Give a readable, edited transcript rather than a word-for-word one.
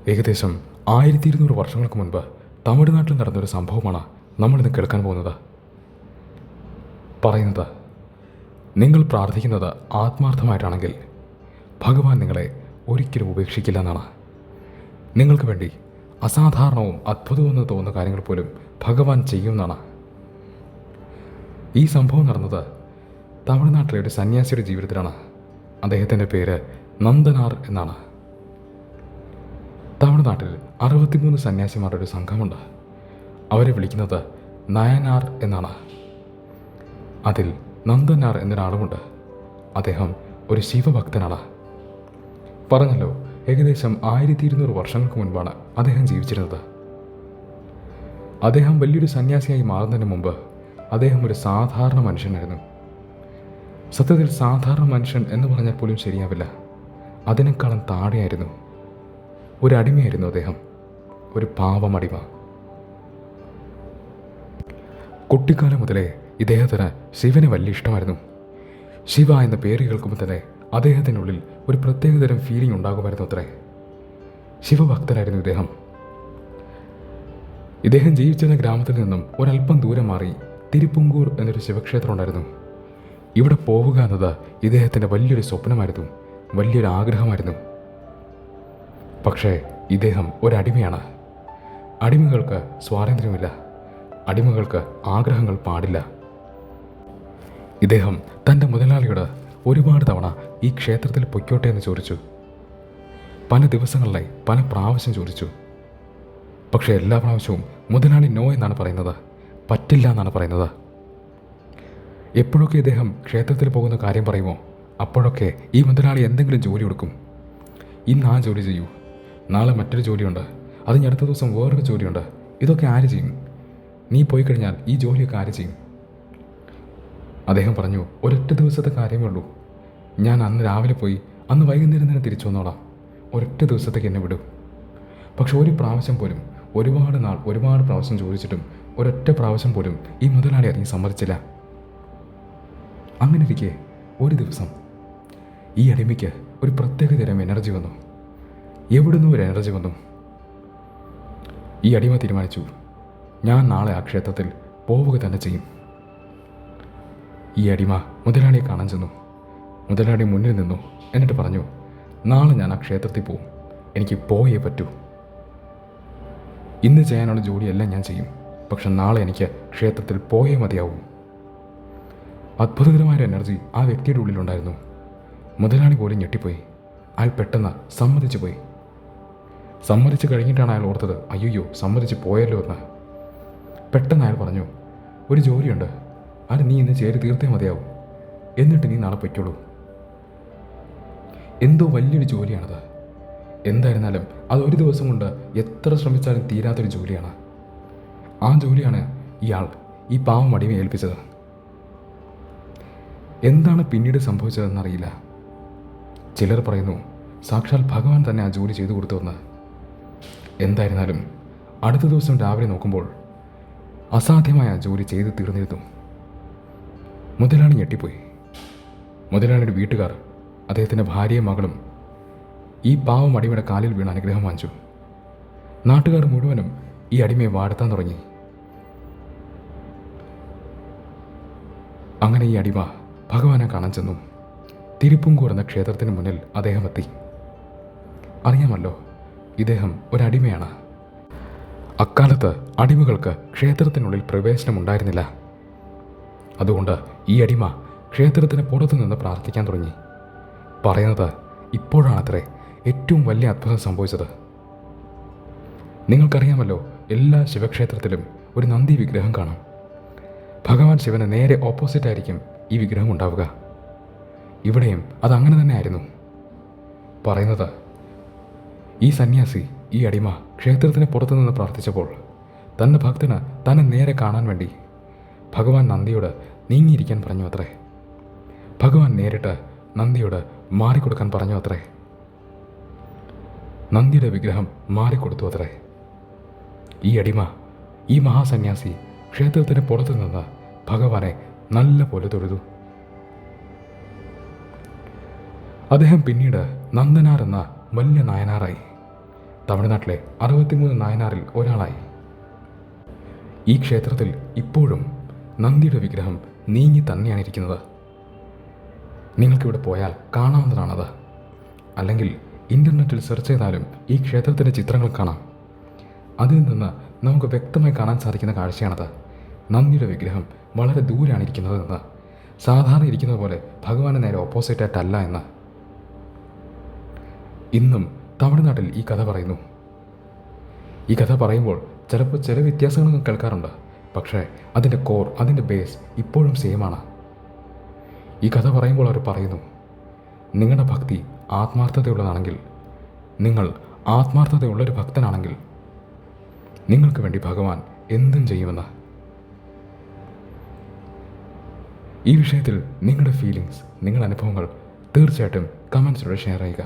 ഏകദേശം 1200 വർഷങ്ങൾക്ക് മുൻപ് തമിഴ്നാട്ടിൽ നടന്നൊരു സംഭവമാണ് നമ്മളിന്ന് കേൾക്കാൻ പോകുന്നത്. പറയുന്നത്, നിങ്ങൾ പ്രാർത്ഥിക്കുന്നത് ആത്മാർത്ഥമായിട്ടാണെങ്കിൽ ഭഗവാൻ നിങ്ങളെ ഒരിക്കലും ഉപേക്ഷിക്കില്ല എന്നാണ്. നിങ്ങൾക്ക് വേണ്ടി അസാധാരണവും അത്ഭുതമെന്ന് തോന്നുന്ന കാര്യങ്ങൾ പോലും ഭഗവാൻ ചെയ്യുമെന്നാണ്. ഈ സംഭവം നടന്നത് തമിഴ്നാട്ടിലെ ഒരു സന്യാസിയുടെ ജീവിതത്തിലാണ്. അദ്ദേഹത്തിൻ്റെ പേര് നന്ദനാർ എന്നാണ്. തമിഴ്നാട്ടിൽ 63 സന്യാസിമാരുടെ ഒരു സംഘമുണ്ട്. അവരെ വിളിക്കുന്നത് നയനാർ എന്നാണ്. അതിൽ നന്ദനാർ എന്നൊരാളുമുണ്ട്. അദ്ദേഹം ഒരു ശിവഭക്തനാണ്. പറഞ്ഞല്ലോ, ഏകദേശം 1200 വർഷങ്ങൾക്ക് മുൻപാണ് അദ്ദേഹം ജീവിച്ചിരുന്നത്. അദ്ദേഹം വലിയൊരു സന്യാസിയായി മാറുന്നതിന് മുമ്പ് അദ്ദേഹം ഒരു സാധാരണ മനുഷ്യനായിരുന്നു. സത്യത്തിൽ സാധാരണ മനുഷ്യൻ എന്ന് പറഞ്ഞാൽ പോലും ശരിയാവില്ല. അതിനേക്കാളും താഴെയായിരുന്നു. ഒരു അടിമയായിരുന്നു അദ്ദേഹം, ഒരു പാവമടിമ. കുട്ടിക്കാലം മുതലേ ഇദ്ദേഹത്തിന് ശിവനെ വലിയ ഇഷ്ടമായിരുന്നു. ശിവ എന്ന പേര് കേൾക്കുമ്പോൾ തന്നെ അദ്ദേഹത്തിനുള്ളിൽ ഒരു പ്രത്യേകതരം ഫീലിംഗ് ഉണ്ടാകുമായിരുന്നു അത്രേ. ശിവഭക്തനായിരുന്നു ഇദ്ദേഹം. ഇദ്ദേഹം ജീവിച്ചിരുന്ന ഗ്രാമത്തിൽ നിന്നും ഒരല്പം ദൂരം മാറി തിരുപ്പുങ്കൂർ എന്നൊരു ശിവക്ഷേത്രം ഉണ്ടായിരുന്നു. ഇവിടെ പോവുക എന്നത് ഇദ്ദേഹത്തിൻ്റെ വലിയൊരു സ്വപ്നമായിരുന്നു, വലിയൊരു ആഗ്രഹമായിരുന്നു. പക്ഷേ ഇദ്ദേഹം ഒരടിമയാണ്. അടിമകൾക്ക് സ്വാതന്ത്ര്യമില്ല. അടിമകൾക്ക് ആഗ്രഹങ്ങൾ പാടില്ല. ഇദ്ദേഹം തൻ്റെ മുതലാളിയോട് ഒരുപാട് തവണ ഈ ക്ഷേത്രത്തിൽ പൊയ്ക്കോട്ടെ എന്ന് ചോദിച്ചു. പല ദിവസങ്ങളിലായി പല പ്രാവശ്യം ചോദിച്ചു. പക്ഷേ എല്ലാ പ്രാവശ്യവും മുതലാളി നോ എന്നാണ് പറയുന്നത്, പറ്റില്ല എന്നാണ് പറയുന്നത്. എപ്പോഴൊക്കെ ഇദ്ദേഹം ക്ഷേത്രത്തിൽ പോകുന്ന കാര്യം പറയുമോ അപ്പോഴൊക്കെ ഈ മുതലാളി എന്തെങ്കിലും ജോലി കൊടുക്കും. ഇന്ന് ആ ജോലി ചെയ്യൂ, നാളെ മറ്റൊരു ജോലിയുണ്ട്, അതിന് അടുത്ത ദിവസം വേറൊരു ജോലിയുണ്ട്. ഇതൊക്കെ ആര് ചെയ്യും? നീ പോയി കഴിഞ്ഞാൽ ഈ ജോലിയൊക്കെ ആര് ചെയ്യും? അദ്ദേഹം പറഞ്ഞു, ഒരൊറ്റ ദിവസത്തെ കാര്യമേ ഉള്ളൂ. ഞാൻ അന്ന് രാവിലെ പോയി അന്ന് വൈകുന്നേരം തന്നെ തിരിച്ചു വന്നോളാം. ഒരൊറ്റ ദിവസത്തേക്ക് എന്നെ വിടും. പക്ഷെ ഒരു പ്രാവശ്യം പോലും, ഒരുപാട് പ്രാവശ്യം ചോദിച്ചിട്ടും ഒരൊറ്റ പ്രാവശ്യം പോലും ഈ മുതലാളി അതിന് സമ്മതിച്ചില്ല. അങ്ങനെ ഇരിക്കെ ഒരു ദിവസം ഈ അടിമയ്ക്ക് ഒരു പ്രത്യേക തരം എനർജി വന്നു. എവിടുന്ന് ഒരു എനർജി വന്നു. ഈ അടിമ തീരുമാനിച്ചു, ഞാൻ നാളെ ആ ക്ഷേത്രത്തിൽ പോവുക തന്നെ ചെയ്യും. ഈ അടിമ മുതലാളിയെ കാണാൻ ചെന്നു. മുതലാളി മുന്നിൽ നിന്നു. എന്നിട്ട് പറഞ്ഞു, നാളെ ഞാൻ ആ ക്ഷേത്രത്തിൽ പോവും. എനിക്ക് പോയേ പറ്റൂ. ഇന്ന് ചെയ്യാനുള്ള ജോലിയെല്ലാം ഞാൻ ചെയ്യും, പക്ഷെ നാളെ എനിക്ക് ക്ഷേത്രത്തിൽ പോയേ മതിയാവും. അത്ഭുതകരമായ എനർജി ആ വ്യക്തിയുടെ ഉള്ളിലുണ്ടായിരുന്നു. മുതലാളി പോലും ഞെട്ടിപ്പോയി. അയാൾ പെട്ടെന്ന് സമ്മതിച്ചു പോയി. സമ്മതിച്ചു കഴിഞ്ഞിട്ടാണ് അയാൾ ഓർത്തത്, അയ്യോ സമ്മതിച്ച് പോയല്ലോ എന്ന്. പെട്ടെന്ന് അയാൾ പറഞ്ഞു, ഒരു ജോലിയുണ്ട്, അത് നീ ഇന്ന് ചെയ്ത് തീർത്തേ മതിയാവും. എന്നിട്ട് നീ നാളെ പൊയ്ക്കോളൂ. എന്തോ വലിയൊരു ജോലിയാണത്. എന്തായിരുന്നാലും അത് ഒരു ദിവസം കൊണ്ട് എത്ര ശ്രമിച്ചാലും തീരാത്തൊരു ജോലിയാണ്. ആ ജോലിയാണ് ഇയാൾ ഈ പാവം അടിമയെ ഏൽപ്പിച്ചത്. എന്താണ് പിന്നീട് സംഭവിച്ചതെന്നറിയില്ല. ചിലർ പറയുന്നു, സാക്ഷാൽ ഭഗവാൻ തന്നെ ആ ജോലി ചെയ്തു കൊടുത്തുവെന്ന്. എന്തായിരുന്നാലും അടുത്ത ദിവസം രാവിലെ നോക്കുമ്പോൾ അസാധ്യമായ ജോലി ചെയ്ത് തീർന്നിരുന്നു. മുതലാളി ഞെട്ടിപ്പോയി. മുതലാളിയുടെ വീട്ടുകാർ, അദ്ദേഹത്തിൻ്റെ ഭാര്യയും മകളും ഈ പാവം അടിമയുടെ കാലിൽ വീണ് അനുഗ്രഹം വാങ്ങിച്ചു. നാട്ടുകാർ മുഴുവനും ഈ അടിമയെ വാഴ്ത്താൻ തുടങ്ങി. അങ്ങനെ ഈ അടിമ ഭഗവാനെ കാണാൻ ചെന്നു. തിരുപ്പുങ്കൂർ എന്ന ക്ഷേത്രത്തിന് മുന്നിൽ അദ്ദേഹം എത്തി. അറിയാമല്ലോ, ഇദ്ദേഹം ഒരടിമയാണ്. അക്കാലത്ത് അടിമകൾക്ക് ക്ഷേത്രത്തിനുള്ളിൽ പ്രവേശനമുണ്ടായിരുന്നില്ല. അതുകൊണ്ട് ഈ അടിമ ക്ഷേത്രത്തിന് പുറത്തു നിന്ന് പ്രാർത്ഥിക്കാൻ തുടങ്ങി. പറയുന്നത്, ഇപ്പോഴാണത്രേ ഏറ്റവും വലിയ അത്ഭുതം സംഭവിച്ചത്. നിങ്ങൾക്കറിയാമല്ലോ, എല്ലാ ശിവക്ഷേത്രത്തിലും ഒരു നന്ദി വിഗ്രഹം കാണും. ഭഗവാൻ ശിവന് നേരെ ഓപ്പോസിറ്റായിരിക്കും ഈ വിഗ്രഹം ഉണ്ടാവുക. ഇവിടെയും അതങ്ങനെ തന്നെ ആയിരുന്നു. പറയുന്നത്, ഈ സന്യാസി, ഈ അടിമ ക്ഷേത്രത്തിന് പുറത്തു നിന്ന് പ്രാർത്ഥിച്ചപ്പോൾ തൻ്റെ ഭക്തന് തന്നെ നേരെ കാണാൻ വേണ്ടി ഭഗവാൻ നന്ദിയോട് നീങ്ങിയിരിക്കാൻ പറഞ്ഞു അത്രേ. ഭഗവാൻ നേരിട്ട് നന്ദിയോട് മാറിക്കൊടുക്കാൻ പറഞ്ഞു അത്രേ. നന്ദിയുടെ വിഗ്രഹം മാറിക്കൊടുത്തു അത്രേ. ഈ അടിമ, ഈ മഹാസന്യാസി ക്ഷേത്രത്തിന് പുറത്തു നിന്ന് ഭഗവാനെ നല്ല പോലെ തൊഴുതു. അദ്ദേഹം പിന്നീട് നന്ദനാർ എന്ന വലിയ നായനാറായി. തമിഴ്നാട്ടിലെ 63 നായനാറിൽ ഒരാളായി. ഈ ക്ഷേത്രത്തിൽ ഇപ്പോഴും നന്ദിയുടെ വിഗ്രഹം നീങ്ങി തന്നെയാണ് ഇരിക്കുന്നത്. നിങ്ങൾക്കിവിടെ പോയാൽ കാണാവുന്നതാണത്. അല്ലെങ്കിൽ ഇൻ്റർനെറ്റിൽ സെർച്ച് ചെയ്താലും ഈ ക്ഷേത്രത്തിൻ്റെ ചിത്രങ്ങൾ കാണാം. അതിൽ നിന്ന് നമുക്ക് വ്യക്തമായി കാണാൻ സാധിക്കുന്ന കാഴ്ചയാണത്. നന്ദിയുടെ വിഗ്രഹം വളരെ ദൂരെയാണ് ഇരിക്കുന്നത് എന്ന്, സാധാരണ ഇരിക്കുന്നത് പോലെ ഭഗവാന് നേരെ ഓപ്പോസിറ്റായിട്ടല്ല എന്ന്. ഇന്നും തമിഴ്നാട്ടിൽ ഈ കഥ പറയുന്നു. ഈ കഥ പറയുമ്പോൾ ചിലപ്പോൾ ചില വ്യത്യാസങ്ങളൊന്നും കേൾക്കാറുണ്ട്. പക്ഷേ അതിൻ്റെ കോർ, അതിൻ്റെ ബേസ് ഇപ്പോഴും സെയിമാണ്. ഈ കഥ പറയുമ്പോൾ അവർ പറയുന്നു, നിങ്ങളുടെ ഭക്തി ആത്മാർത്ഥതയുള്ളതാണെങ്കിൽ, നിങ്ങൾ ആത്മാർത്ഥതയുള്ളൊരു ഭക്തനാണെങ്കിൽ നിങ്ങൾക്ക് വേണ്ടി ഭഗവാൻ എന്തും ചെയ്യുമെന്ന്. ഈ വിഷയത്തിൽ നിങ്ങളുടെ ഫീലിങ്സ്, നിങ്ങളുടെ അനുഭവങ്ങൾ തീർച്ചയായിട്ടും കമൻസിലൂടെ ഷെയർ ചെയ്യുക.